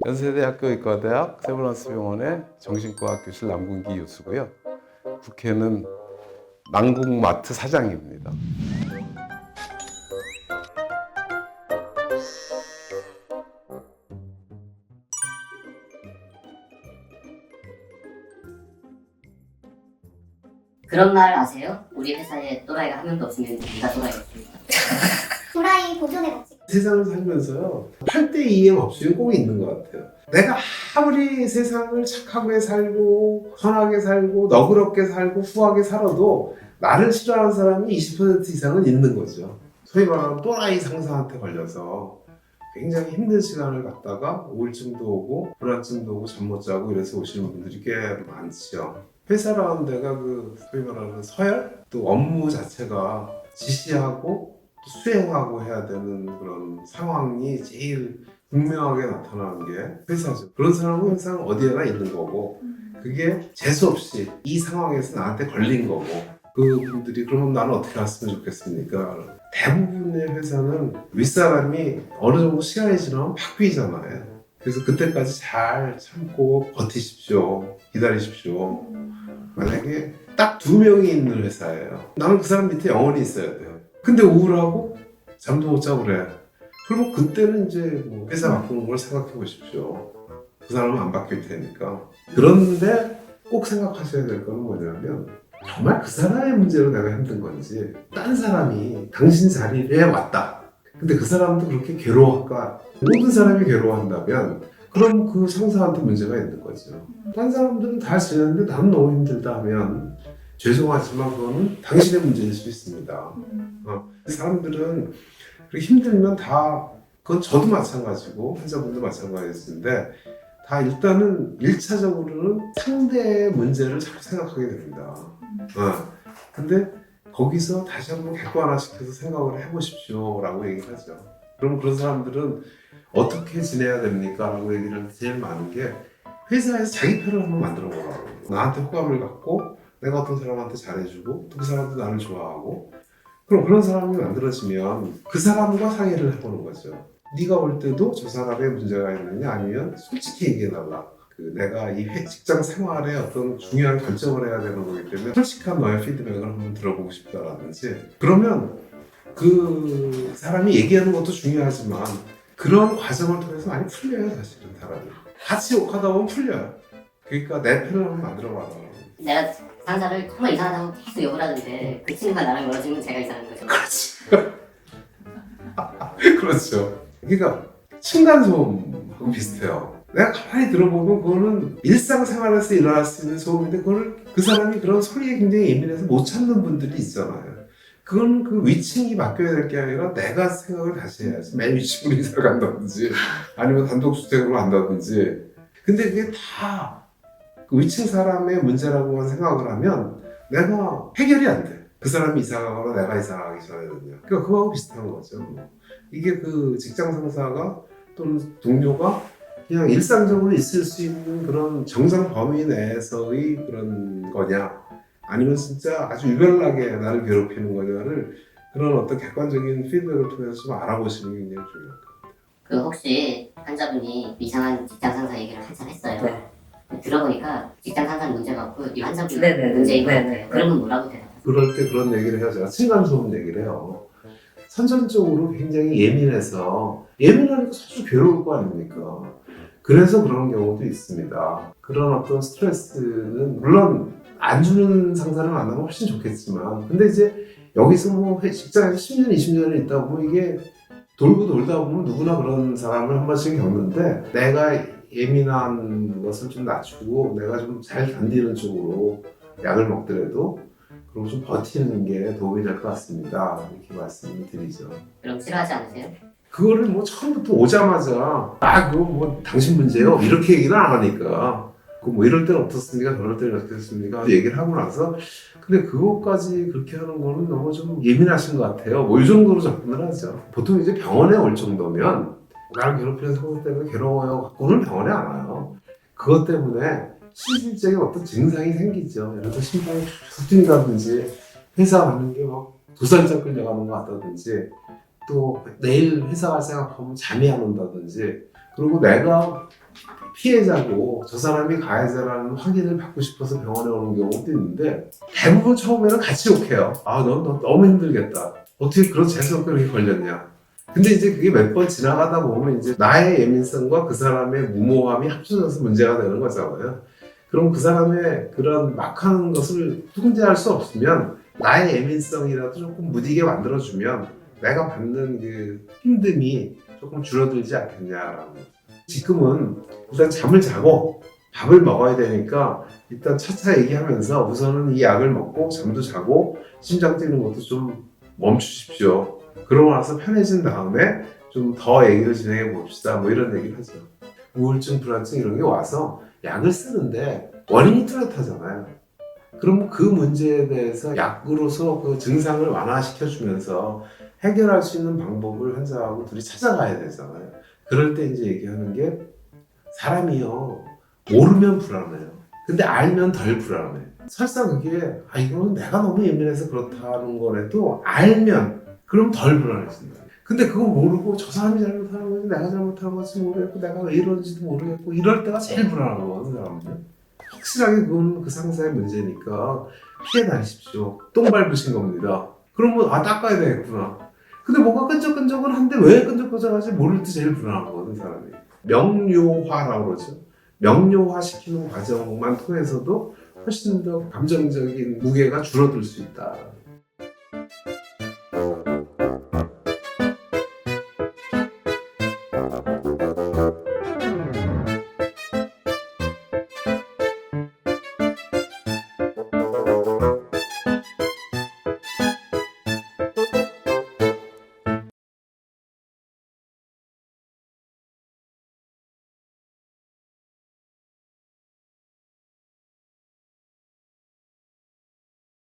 연세대학교 의과대학 세브란스병원의 정신과학 교실 남궁기 교수고요. 국회는 남궁마트 사장입니다. 그런 말 아세요? 우리 회사에 또라이가 한 명도 없으면 네가 또라이였습니다. 도라이 보존의 법칙. 세상을 살면서요 8대2의 법칙이 꼭 있는 것 같아요. 내가 아무리 세상을 착하게 살고 선하게 살고 너그럽게 살고 후하게 살아도 나를 싫어하는 사람이 20% 이상은 있는 거죠. 소위 말하는 또라이 상사한테 걸려서 굉장히 힘든 시간을 갖다가 우울증도 오고 불안증도 오고 잠 못 자고 이래서 오시는 분들이 꽤 많죠. 회사라는 데가 그 소위 말하는 서열 또 업무 자체가 지시하고 수행하고 해야 되는 그런 상황이 제일 분명하게 나타나는 게 회사죠. 그런 사람은 항상 어디에나 있는 거고 그게 재수없이 이 상황에서 나한테 걸린 거고 그 분들이 그러면 나는 어떻게 했으면 좋겠습니까? 대부분의 회사는 윗사람이 어느 정도 시간이 지나면 바뀌잖아요. 그래서 그때까지 잘 참고 버티십시오. 기다리십시오. 만약에 딱 2명이 있는 회사예요. 나는 그 사람 밑에 영원히 있어야 돼요. 근데 우울하고 잠도 못 자고 그래. 그러면 그때는 이제 뭐 회사 바꾸는 걸 생각해 보십시오. 그 사람은 안 바뀔 테니까. 그런데 꼭 생각하셔야 될 거는 뭐냐면 정말 그 사람의 문제로 내가 힘든 건지 딴 사람이 당신 자리에 왔다. 근데 그 사람도 그렇게 괴로워할까? 모든 사람이 괴로워한다면 그럼 그 상사한테 문제가 있는 거죠. 딴 사람들은 다 지냈는데 나는 너무 힘들다 하면 죄송하지만 그거는 당신의 문제일 수 있습니다. 사람들은 그렇게 힘들면 다 그건 저도 마찬가지고 환자분도 마찬가지인데 다 일단은 1차적으로는 상대의 문제를 자꾸 생각하게 됩니다. 근데 거기서 다시 한번 객관화시켜서 생각을 해보십시오 라고 얘기를 하죠. 그럼 그런 사람들은 어떻게 지내야 됩니까? 라고 얘기를 제일 많은 게 회사에서 자기 편을 한번 만들어 보라고. 나한테 호감을 갖고 내가 어떤 사람한테 잘해주고 또 그 사람도 나를 좋아하고 그럼 그런 사람이 만들어지면 그 사람과 상의를 해보는 거죠. 네가 올 때도 저 사람의 문제가 있느냐 아니면 솔직히 얘기해달라. 내가 이 직장 생활에 어떤 중요한 결정을 해야 되는 거기 때문에 솔직한 너의 피드백을 한번 들어보고 싶다라든지 그러면 그 사람이 얘기하는 것도 중요하지만 그런 과정을 통해서 많이 풀려요. 사실은 사람이 같이 욕하다 보면 풀려요. 그러니까 내 편을 한번 만들어봐라. 내가 상사를 정말 이상하다고 계속 욕을 하는데 그 친구가 나랑 멀어지면 제가 이상한 거죠. 그렇지. 그렇죠. 그러니까 층간소음하고 비슷해요. 내가 가만히 들어보면 그거는 일상생활에서 일어날 수 있는 소음인데 그걸 그 사람이 그런 소리에 굉장히 예민해서 못 참는 분들이 있잖아요. 그건 그 위층이 바뀌어야 될 게 아니라 내가 생각을 다시 해야지. 맨 위층으로 이사를 간다든지 아니면 단독주택으로 간다든지. 근데 그게 다 그 위층 사람의 문제라고만 생각을 하면 내가 해결이 안 돼. 그 사람이 이사 가거나 내가 이사 가기 전에는요. 그러니까 그거하고 비슷한 거죠. 이게 그 직장 상사가 또는 동료가 그냥 일상적으로 있을 수 있는 그런 정상 범위 내에서의 그런 거냐 아니면 진짜 아주 유별나게 나를 괴롭히는 거냐를 그런 어떤 객관적인 피드백을 통해서 좀 알아보시는 게 굉장히 중요할 것 같아요. 그 혹시 환자분이 이상한 직장 상사 얘기를 한참 했어요. 네. 들어보니까 직장 상사는 문제가 없고 이 환자분이 네네. 문제인 것 네네. 같아요. 그러면 뭐라고 대답하세요? 그럴 때 그런 얘기를 해요. 제가 층간소음 얘기를 해요. 선천적으로 굉장히 예민해서 예민하니까 사실 괴로울 거 아닙니까? 그래서 그런 경우도 있습니다. 그런 어떤 스트레스는 물론 안 주는 상사를 만나면 훨씬 좋겠지만 근데 이제 여기서 뭐 직장에서 10년, 20년을 있다 보면 이게 돌고 돌다 보면 누구나 그런 사람을 한 번씩 겪는데 내가 예민한 것을 좀 낮추고 내가 좀 잘 견디는 쪽으로 약을 먹더라도 그리고 좀 버티는 게 도움이 될 것 같습니다. 이렇게 말씀을 드리죠. 그럼 싫어하지 않으세요? 그거를 뭐 처음부터 오자마자 그거 뭐 당신 문제요 이렇게 얘기는 안 하니까 그 뭐 이럴 때는 어떻습니까 저럴 때는 어떻습니까 얘기를 하고 나서 근데 그것까지 그렇게 하는 거는 너무 좀 예민하신 것 같아요. 뭐 이 정도로 접근을 하죠. 보통 이제 병원에 올 정도면 나를 괴롭히는 상사 때문에 괴로워요 갖고는 병원에 안 와요. 그것 때문에 실질적인 어떤 증상이 생기죠. 예를 들어서 심장이 툭 뛴다든지 회사 가는 게 막 도살장 끌려가는 것 같다든지 또 내일 회사 갈 생각하면 잠이 안 온다든지 그리고 내가 피해자고 저 사람이 가해자라는 확인을 받고 싶어서 병원에 오는 경우도 있는데 대부분 처음에는 같이 욕해요. 넌 너무 힘들겠다. 어떻게 그런 재수없게 그렇게 걸렸냐. 근데 이제 그게 몇 번 지나가다 보면 이제 나의 예민성과 그 사람의 무모함이 합쳐져서 문제가 되는 거잖아요. 그럼 그 사람의 그런 막하는 것을 통제할 수 없으면 나의 예민성이라도 조금 무디게 만들어주면 내가 받는 그 힘듦이 조금 줄어들지 않겠냐라고. 지금은 일단 잠을 자고 밥을 먹어야 되니까 일단 차차 얘기하면서 우선은 이 약을 먹고 잠도 자고 심장 뛰는 것도 좀 멈추십시오. 그러고 나서 편해진 다음에 좀 더 얘기를 진행해 봅시다. 뭐 이런 얘기를 하죠. 우울증, 불안증 이런 게 와서 약을 쓰는데 원인이 뚜렷하잖아요. 그럼 그 문제에 대해서 약으로서 그 증상을 완화시켜주면서 해결할 수 있는 방법을 환자하고 둘이 찾아가야 되잖아요. 그럴 때 이제 얘기하는 게 사람이요. 모르면 불안해요. 근데 알면 덜 불안해. 설사 그게 이거는 내가 너무 예민해서 그렇다는 거라도 알면 그럼 덜 불안해진다. 근데 그거 모르고 저 사람이 잘못하는 거지 내가 잘못하는 건지 모르겠고 내가 왜 이러는지도 모르겠고 이럴 때가 제일 불안한 거거든 사람은. 확실하게 그건 그 상사의 문제니까 피해 다니십시오. 똥 밟으신 겁니다. 그러면 닦아야 되겠구나. 근데 뭐가 끈적끈적은 한데 왜 끈적끈적하지 모를 때 제일 불안한 거거든 사람이. 명료화라고 그러죠. 명료화 시키는 과정만 통해서도 훨씬 더 감정적인 무게가 줄어들 수 있다.